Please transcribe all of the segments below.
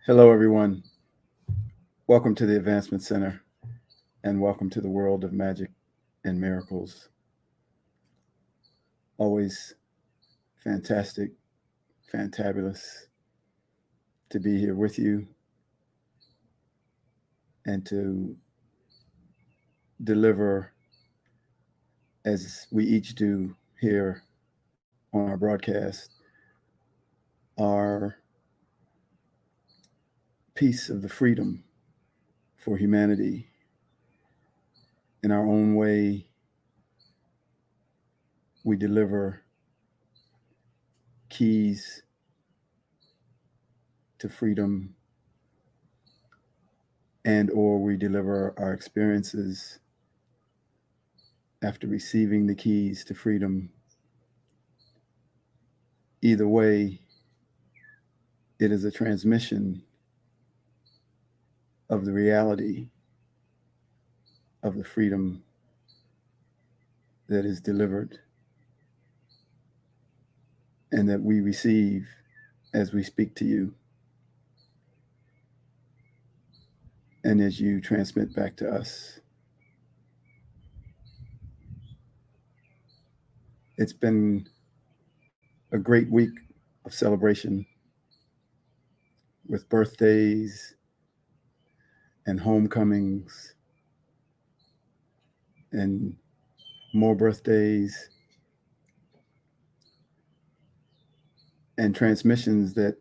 Hello, everyone. Welcome to the Advancement Center and welcome to the world of magic and miracles. Always fantastic, fantabulous to be here with you and to deliver, as we each do here on our broadcast, our piece of the freedom for humanity in our own way. We deliver keys to freedom and or we deliver our experiences after receiving the keys to freedom. Either way, it is a transmission of the reality of the freedom that is delivered and that we receive as we speak to you and as you transmit back to us. It's been a great week of celebration with birthdays and homecomings and more birthdays and transmissions that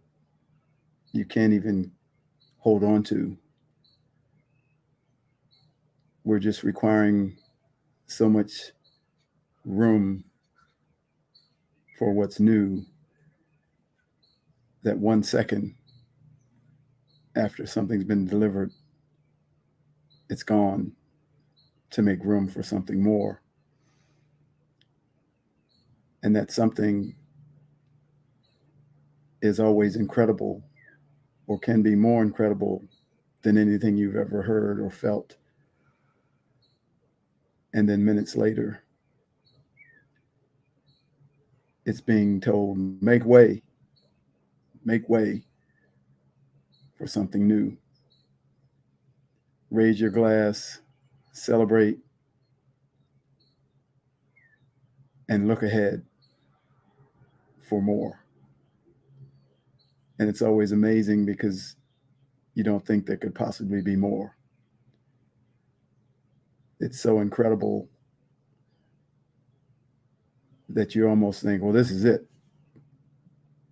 you can't even hold on to. We're just requiring so much room for what's new that 1 second after something's been delivered, it's gone to make room for something more. And that something is always incredible or can be more incredible than anything you've ever heard or felt. And then minutes later, it's being told, make way for something new. Raise your glass, celebrate, and look ahead for more. And it's always amazing because you don't think there could possibly be more. It's so incredible that you almost think, well, this is it.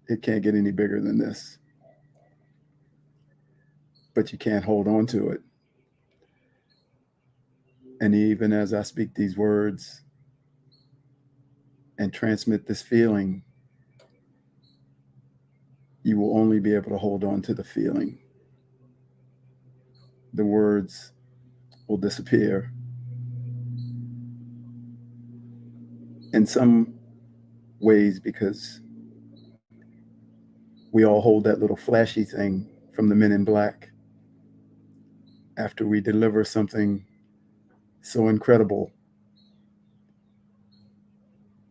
It can't get any bigger than this. But you can't hold on to it. And even as I speak these words and transmit this feeling, you will only be able to hold on to the feeling. The words will disappear. In some ways, because we all hold that little flashy thing from the Men in Black after we deliver something so incredible.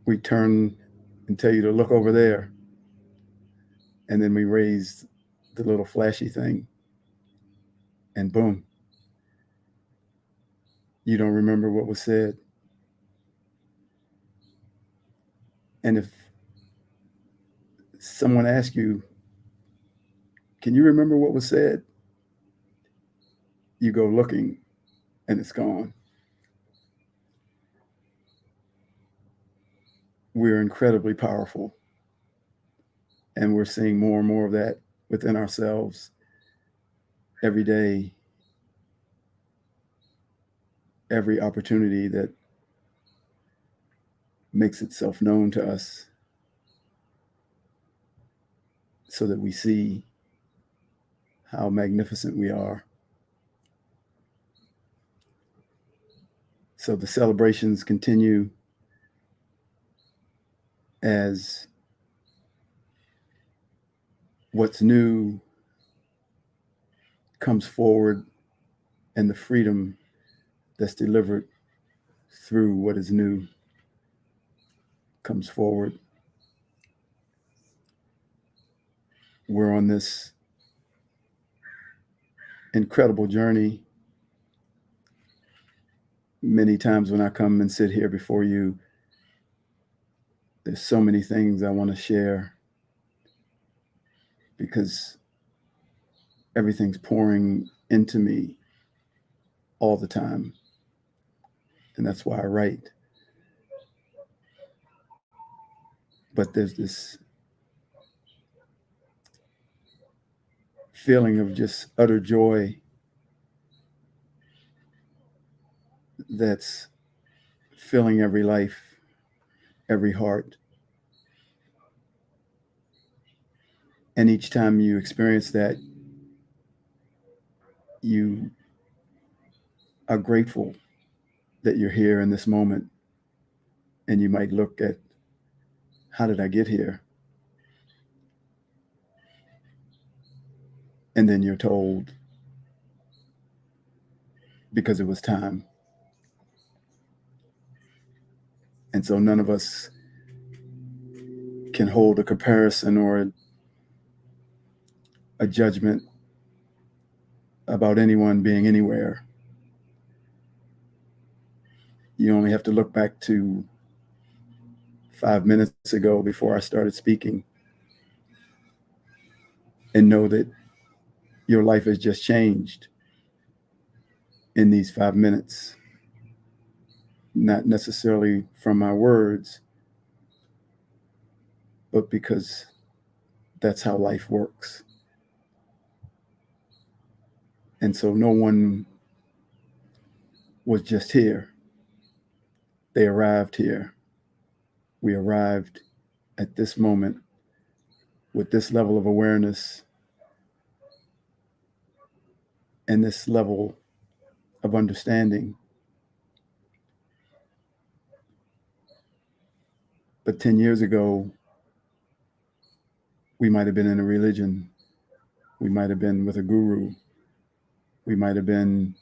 We turn and tell you to look over there. And then we raise the little flashy thing. And boom, you don't remember what was said. And if someone asks you, can you remember what was said? You go looking and it's gone. We're incredibly powerful. And we're seeing more and more of that within ourselves every day, every opportunity that makes itself known to us so that we see how magnificent we are. So the celebrations continue as what's new comes forward and the freedom that's delivered through what is new comes forward. We're on this incredible journey. Many times when I come and sit here before you, there's so many things I want to share because everything's pouring into me all the time. And that's why I write. But there's this feeling of just utter joy that's filling every life, every heart. And each time you experience that, you are grateful that you're here in this moment. And you might look at, how did I get here? And then you're told, because it was time. And so none of us can hold a comparison or a judgment about anyone being anywhere. You only have to look back to 5 minutes ago before I started speaking and know that your life has just changed in these 5 minutes. Not necessarily from my words, but because that's how life works. And so no one was just here. They arrived here. We arrived at this moment with this level of awareness and this level of understanding. But 10 years ago, we might have been in a religion. We might have been with a guru. We might have been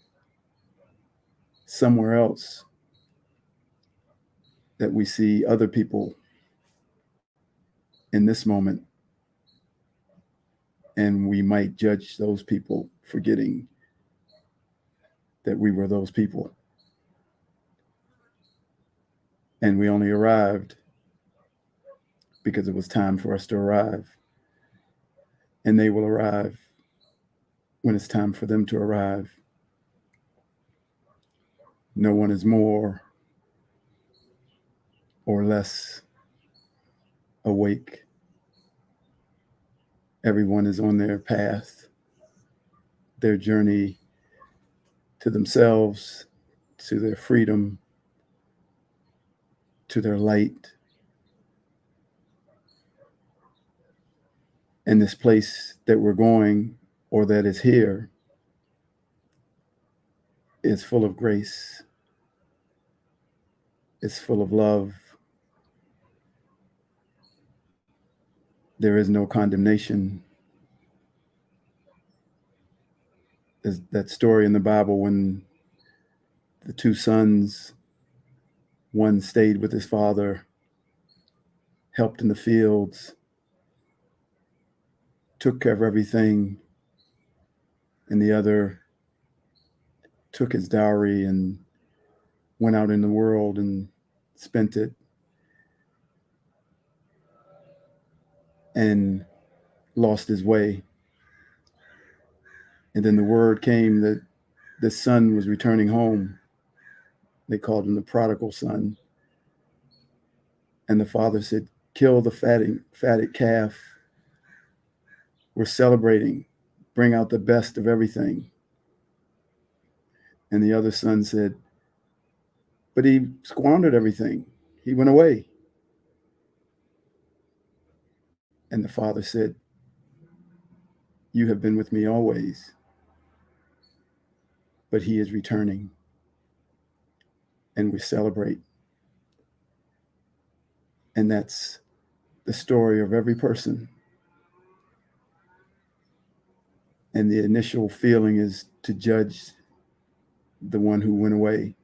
somewhere else that we see other people in this moment. And we might judge those people, forgetting that we were those people. And we only arrived because it was time for us to arrive. And they will arrive when it's time for them to arrive. No one is more or less awake. Everyone is on their path, their journey to themselves, to their freedom, to their light. And this place that we're going, or that is here, is full of grace. It's full of love. There is no condemnation. There's that story in the Bible when the two sons, one stayed with his father, helped in the fields, took care of everything, and the other took his dowry and went out in the world and spent it and lost his way. And then the word came that the son was returning home. They called him the prodigal son. And the father said, kill the fatted calf. We're celebrating. Bring out the best of everything. And the other son said, but he squandered everything. He went away. And the father said, you have been with me always, but he is returning. And we celebrate. And that's the story of every person. And the initial feeling is to judge the one who went away,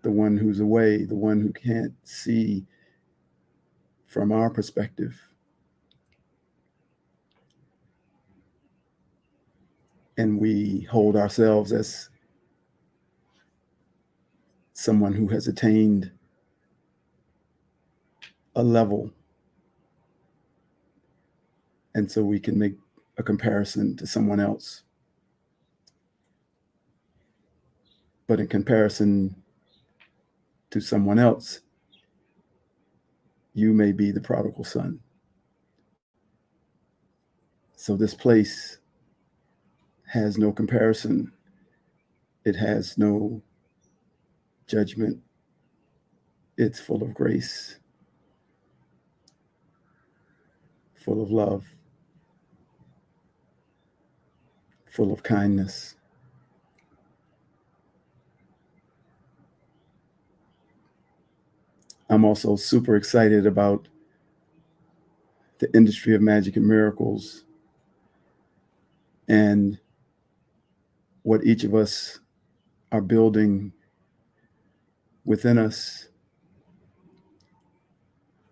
the one who's away, the one who can't see from our perspective. and we hold ourselves as someone who has attained a level, and so we can make a comparison to someone else. But in comparison to someone else, you may be the prodigal son. So this place has no comparison. It has no judgment. It's full of grace, full of love, full of kindness. I'm also super excited about the industry of magic and miracles and what each of us are building within us,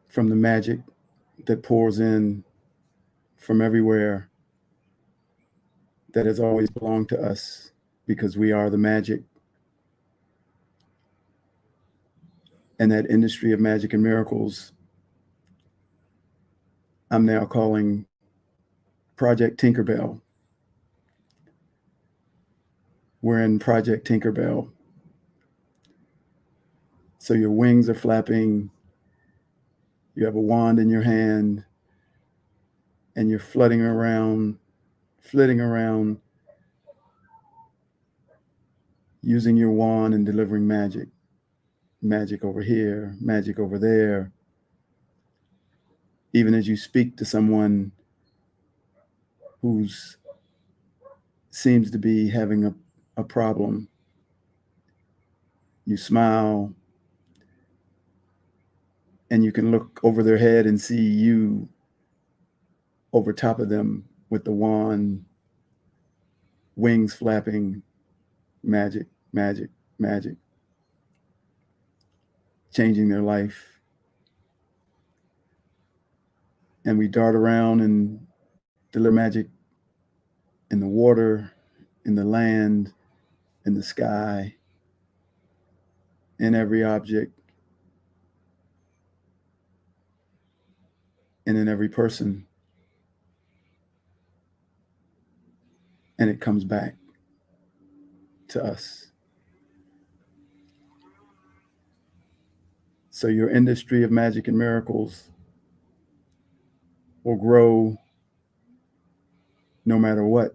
from the magic that pours in from everywhere, that has always belonged to us because we are the magic. And that industry of magic and miracles, I'm now calling Project Tinkerbell. We're in Project Tinkerbell. So your wings are flapping, you have a wand in your hand, and you're flitting around, using your wand and delivering magic. Magic over here, magic over there. Even as you speak to someone who seems to be having a problem, you smile, and you can look over their head and see you over top of them with the wand, wings flapping, magic, magic, magic, changing their life. And we dart around and deliver magic in the water, in the land, in the sky, in every object, and in every person. And it comes back to us. So your industry of magic and miracles will grow no matter what,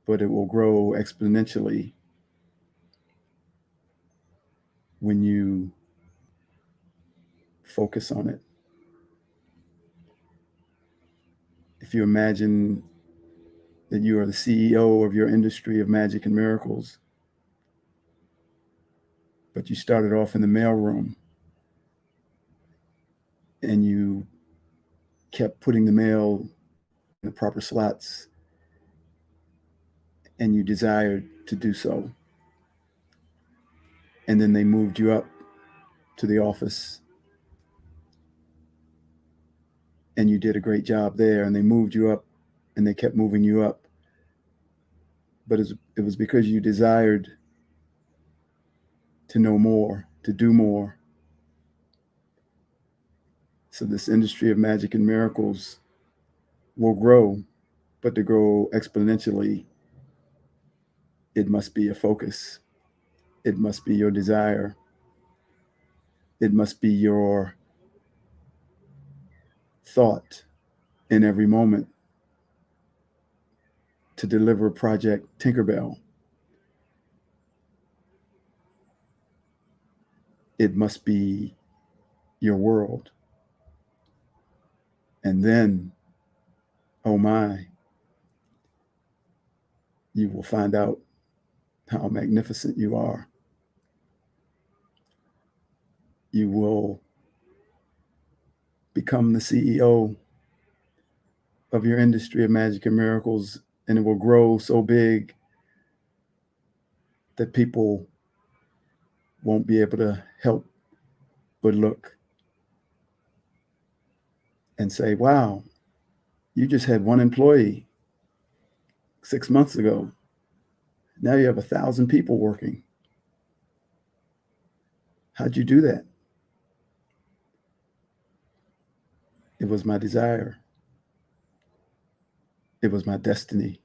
but it will grow exponentially when you focus on it. If you imagine that you are the CEO of your industry of magic and miracles, but you started off in the mailroom and you kept putting the mail in the proper slots, and you desired to do so. And then they moved you up to the office, and you did a great job there, and they moved you up, and they kept moving you up. But it was because you desired to know more, to do more. So this industry of magic and miracles will grow, but to grow exponentially, it must be a focus. It must be your desire. It must be your thought in every moment to deliver Project Tinkerbell. It must be your world. And then, oh my, you will find out how magnificent you are. You will become the CEO of your industry of magic and miracles, and it will grow so big that people won't be able to help but look and say, wow, you just had one employee 6 months ago. Now you have 1,000 people working. How'd you do that? It was my desire. It was my destiny.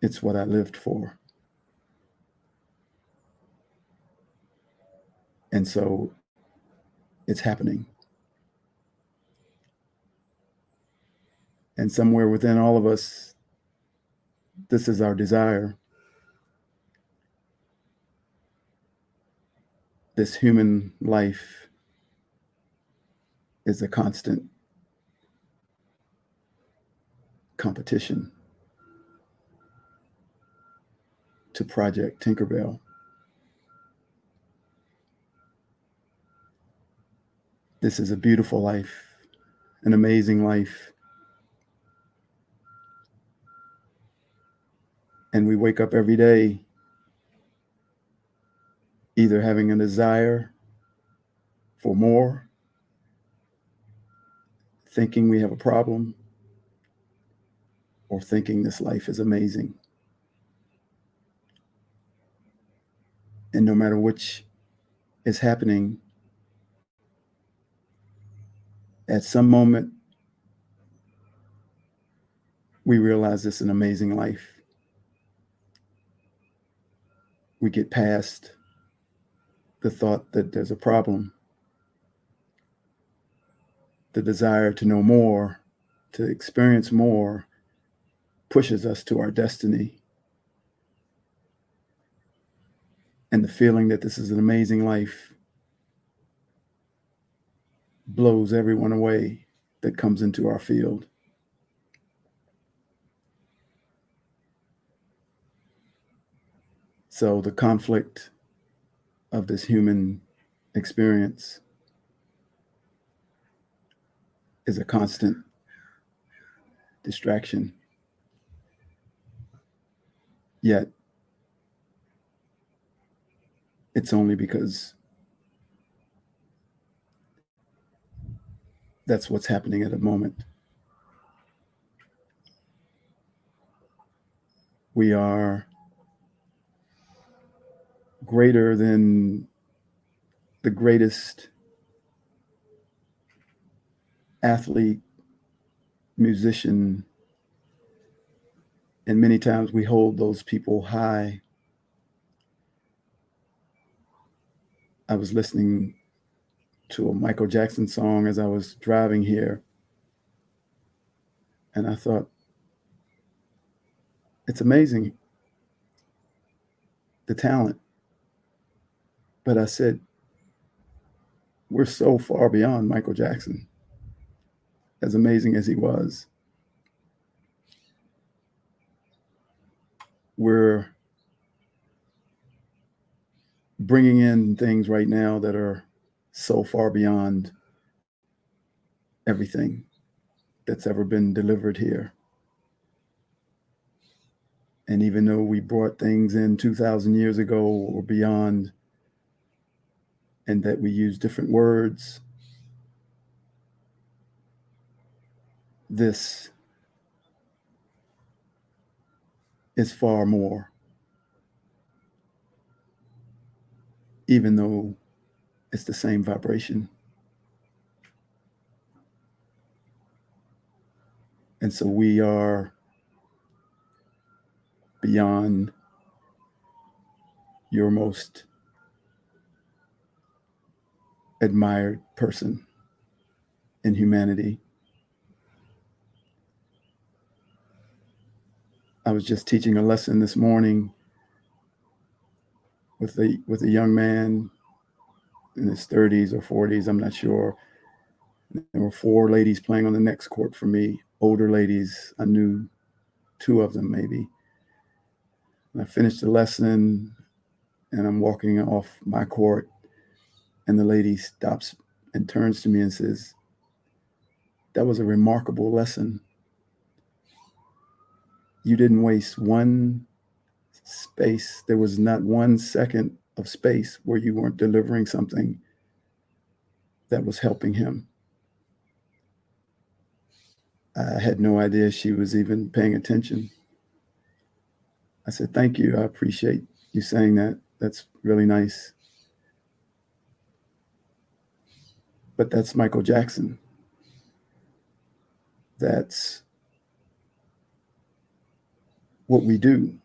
It's what I lived for. And so it's happening. And somewhere within all of us, this is our desire. This human life is a constant competition to Project Tinkerbell. This is a beautiful life, an amazing life. And we wake up every day either having a desire for more, thinking we have a problem, or thinking this life is amazing. And no matter which is happening, at some moment, we realize it's an amazing life. We get past the thought that there's a problem. The desire to know more, to experience more, pushes us to our destiny. And the feeling that this is an amazing life blows everyone away that comes into our field. So the conflict of this human experience is a constant distraction. Yet it's only because that's what's happening at the moment. We are greater than the greatest athlete, musician, and many times we hold those people high. I was listening to a Michael Jackson song as I was driving here, and I thought, it's amazing, the talent. But I said, we're so far beyond Michael Jackson, as amazing as he was. We're bringing in things right now that are so far beyond everything that's ever been delivered here. And even though we brought things in 2,000 years ago or beyond, and that we use different words, this is far more, even though it's the same vibration. And so we are beyond your most admired person in humanity. I was just teaching a lesson this morning with a young man in his 30s or 40s, I'm not sure. There were 4 ladies playing on the next court for me, older ladies. I knew 2 of them maybe. And I finished the lesson and I'm walking off my court, and the lady stops and turns to me and says, "That was a remarkable lesson. You didn't waste one space. There was not 1 second of space where you weren't delivering something that was helping him." I had no idea she was even paying attention. I said, "Thank you. I appreciate you saying that. That's really nice." But that's Michael Jackson. That's what we do.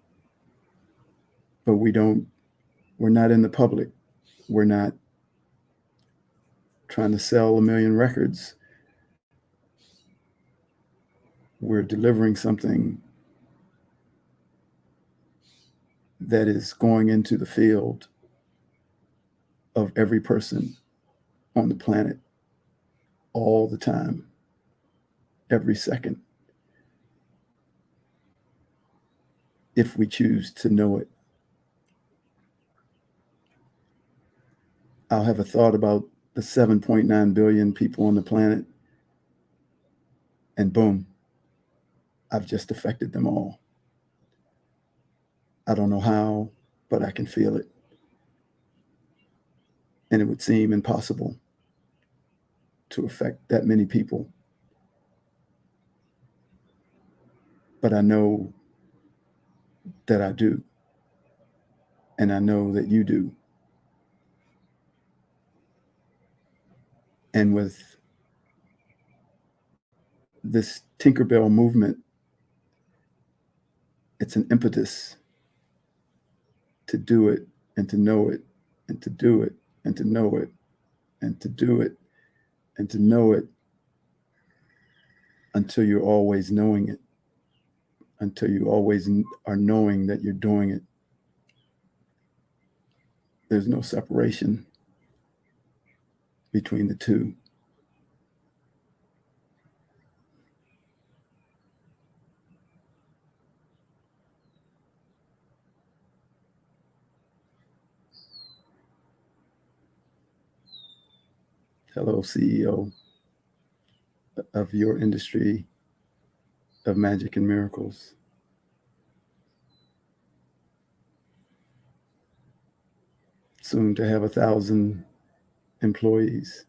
But we're not in the public. We're not trying to sell a million records. We're delivering something that is going into the field of every person on the planet all the time, every second, if we choose to know it. I'll have a thought about the 7.9 billion people on the planet, and boom, I've just affected them all. I don't know how, but I can feel it. And it would seem impossible to affect that many people. But I know that I do. And I know that you do. And with this Tinkerbell movement, it's an impetus to do it and to know it and to do it and to know it and to do it and to know it until you're always knowing it, until you always are knowing that you're doing it. There's no separation between the two. Hello, CEO of your industry of magic and miracles. Soon to have 1,000 employees,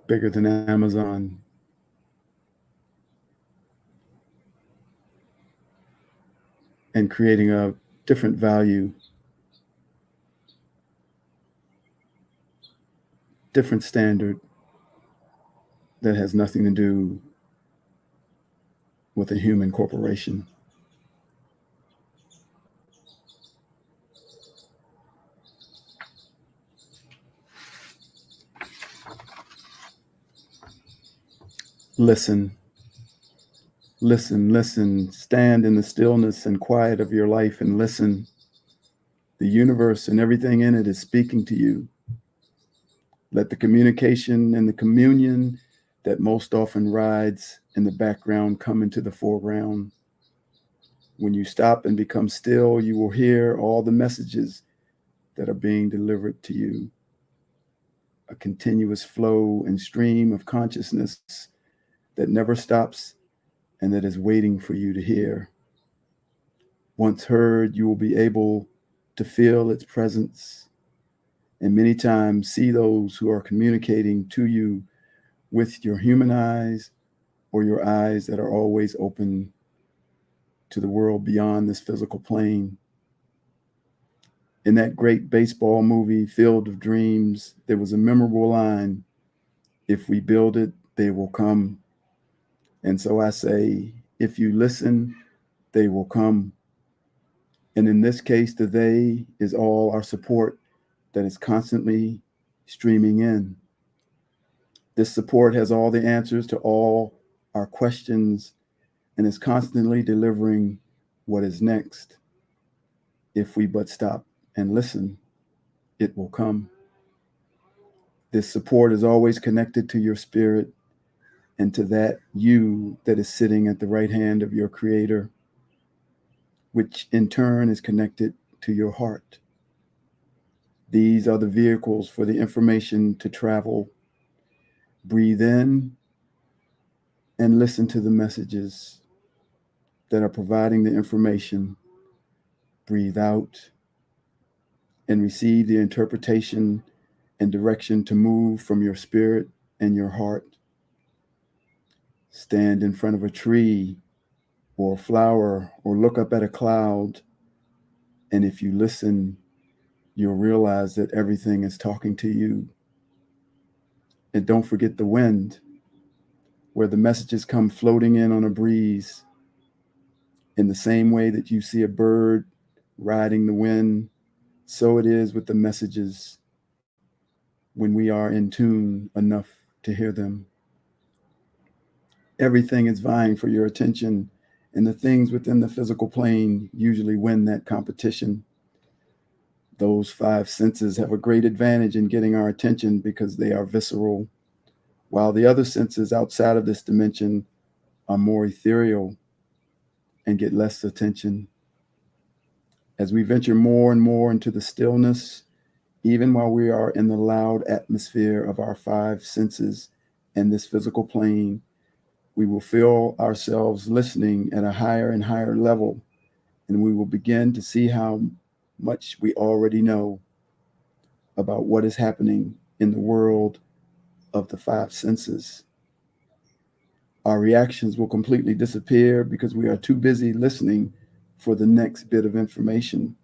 bigger than Amazon. And creating a different value, different standard that has nothing to do with a human corporation. Listen, listen, listen. Stand in the stillness and quiet of your life and listen. The universe and everything in it is speaking to you. Let the communication and the communion that most often rides in the background come into the foreground. When you stop and become still, you will hear all the messages that are being delivered to you. A continuous flow and stream of consciousness that never stops and that is waiting for you to hear. Once heard, you will be able to feel its presence and many times see those who are communicating to you with your human eyes or your eyes that are always open to the world beyond this physical plane. In that great baseball movie, Field of Dreams, there was a memorable line, "If we build it, they will come." And so I say, if you listen, they will come. And in this case, the they is all our support that is constantly streaming in. This support has all the answers to all our questions and is constantly delivering what is next. If we but stop and listen, it will come. This support is always connected to your spirit and to that you that is sitting at the right hand of your Creator, which in turn is connected to your heart. These are the vehicles for the information to travel. Breathe in and listen to the messages that are providing the information. Breathe out and receive the interpretation and direction to move from your spirit and your heart. stand in front of a tree or a flower or look up at a cloud. And if you listen, you'll realize that everything is talking to you. And don't forget the wind, where the messages come floating in on a breeze. In the same way that you see a bird riding the wind, so it is with the messages when we are in tune enough to hear them. Everything is vying for your attention, and the things within the physical plane usually win that competition. Those five senses have a great advantage in getting our attention because they are visceral, while the other senses outside of this dimension are more ethereal and get less attention. As we venture more and more into the stillness, even while we are in the loud atmosphere of our five senses and this physical plane, we will feel ourselves listening at a higher and higher level, and we will begin to see how much we already know about what is happening in the world of the five senses. Our reactions will completely disappear because we are too busy listening for the next bit of information.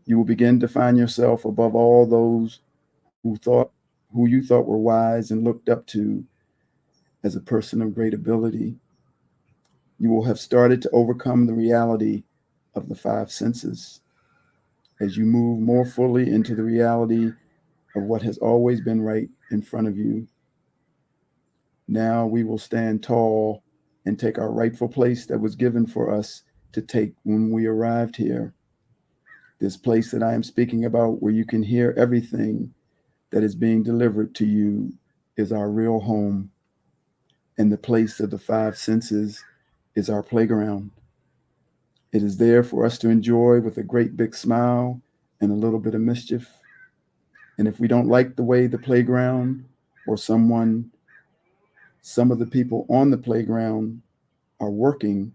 You will begin to find yourself above all those who you thought were wise and looked up to as a person of great ability. You will have started to overcome the reality of the five senses as you move more fully into the reality of what has always been right in front of you. Now we will stand tall and take our rightful place that was given for us to take when we arrived here. This place that I am speaking about, where you can hear everything that is being delivered to you, is our real home. And the place of the five senses is our playground. It is there for us to enjoy with a great big smile and a little bit of mischief. And if we don't like the way the playground or some of the people on the playground are working,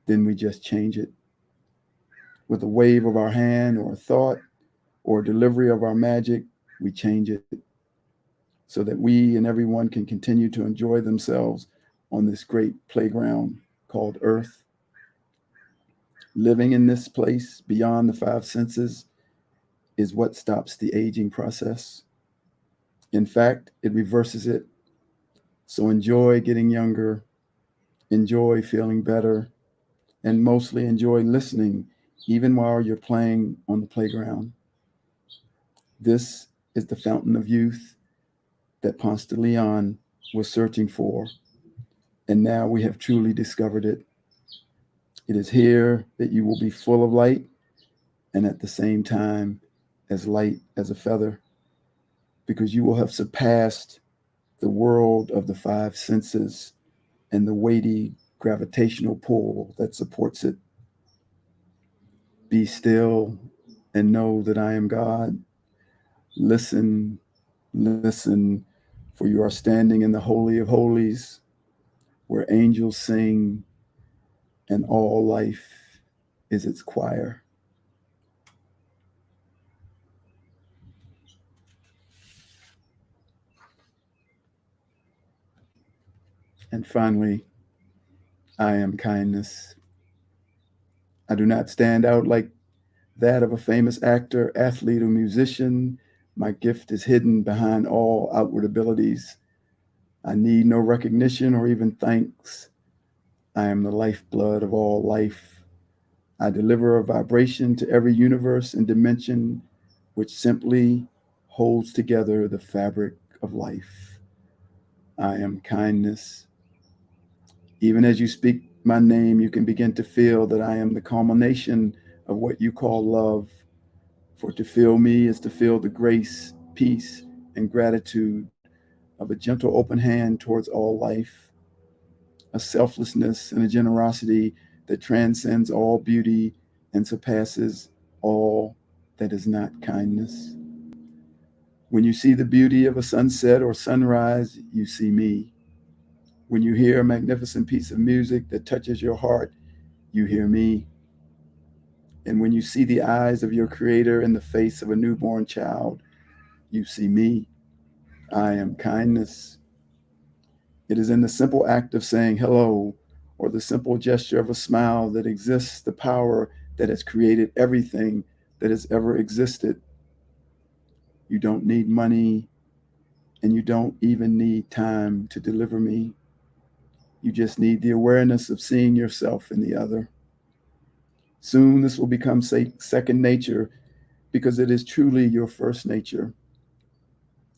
then we just change it. With a wave of our hand or a thought or a delivery of our magic, we change it so that we and everyone can continue to enjoy themselves on this great playground called Earth. Living in this place beyond the five senses is what stops the aging process. In fact, it reverses it. So enjoy getting younger, enjoy feeling better, and mostly enjoy listening even while you're playing on the playground. This is the fountain of youth that Ponce de Leon was searching for, and now we have truly discovered it. It is here that you will be full of light and at the same time as light as a feather, because you will have surpassed the world of the five senses and the weighty gravitational pull that supports it. Be still and know that I am God. Listen, listen, for you are standing in the Holy of Holies, where angels sing and all life is its choir. And finally, I am kindness. I do not stand out like that of a famous actor, athlete, or musician. My gift is hidden behind all outward abilities. I need no recognition or even thanks. I am the lifeblood of all life. I deliver a vibration to every universe and dimension which simply holds together the fabric of life. I am kindness. Even as you speak my name, you can begin to feel that I am the culmination of what you call love. For to feel me is to feel the grace, peace, and gratitude of a gentle open hand towards all life, a selflessness and a generosity that transcends all beauty and surpasses all that is not kindness. When you see the beauty of a sunset or sunrise, you see me. When you hear a magnificent piece of music that touches your heart, you hear me. And when you see the eyes of your creator in the face of a newborn child, you see me. I am kindness. It is in the simple act of saying hello or the simple gesture of a smile that exists the power that has created everything that has ever existed. You don't need money, and you don't even need time to deliver me. You just need the awareness of seeing yourself in the other. Soon this will become second nature because it is truly your first nature.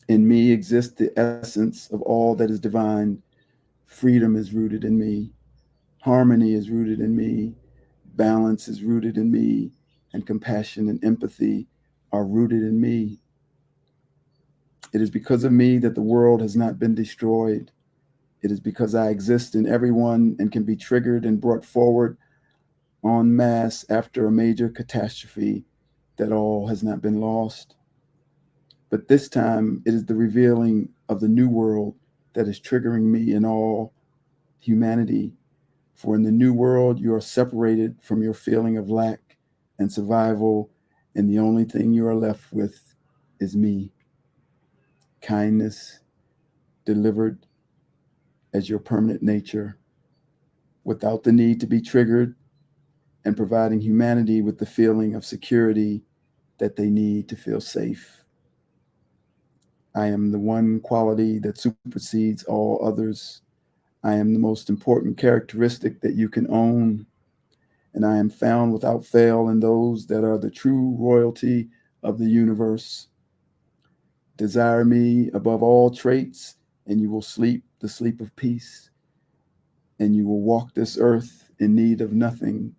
In me exists the essence of all that is divine. Freedom is rooted in me. Harmony is rooted in me. Balance is rooted in me. And compassion and empathy are rooted in me. It is because of me that the world has not been destroyed. It is because I exist in everyone and can be triggered and brought forward en masse after a major catastrophe that all has not been lost. But this time it is the revealing of the new world that is triggering me in all humanity. For in the new world, you are separated from your feeling of lack and survival, and the only thing you are left with is me. Kindness delivered as your permanent nature, without the need to be triggered, and providing humanity with the feeling of security that they need to feel safe. I am the one quality that supersedes all others. I am the most important characteristic that you can own, and I am found without fail in those that are the true royalty of the universe. Desire me above all traits, and you will sleep the sleep of peace, and you will walk this earth in need of nothing.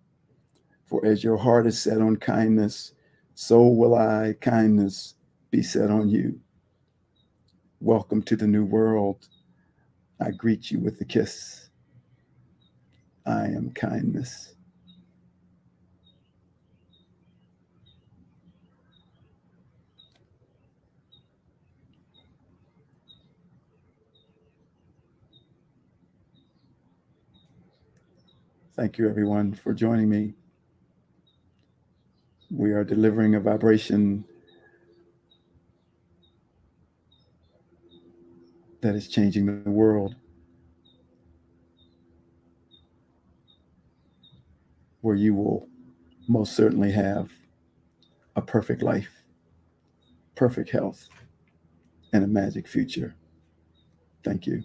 For as your heart is set on kindness, so will kindness, be set on you. Welcome to the new world. I greet you with a kiss. I am kindness. Thank you, everyone, for joining me. We are delivering a vibration that is changing the world, where you will most certainly have a perfect life, perfect health, and a magic future. Thank you.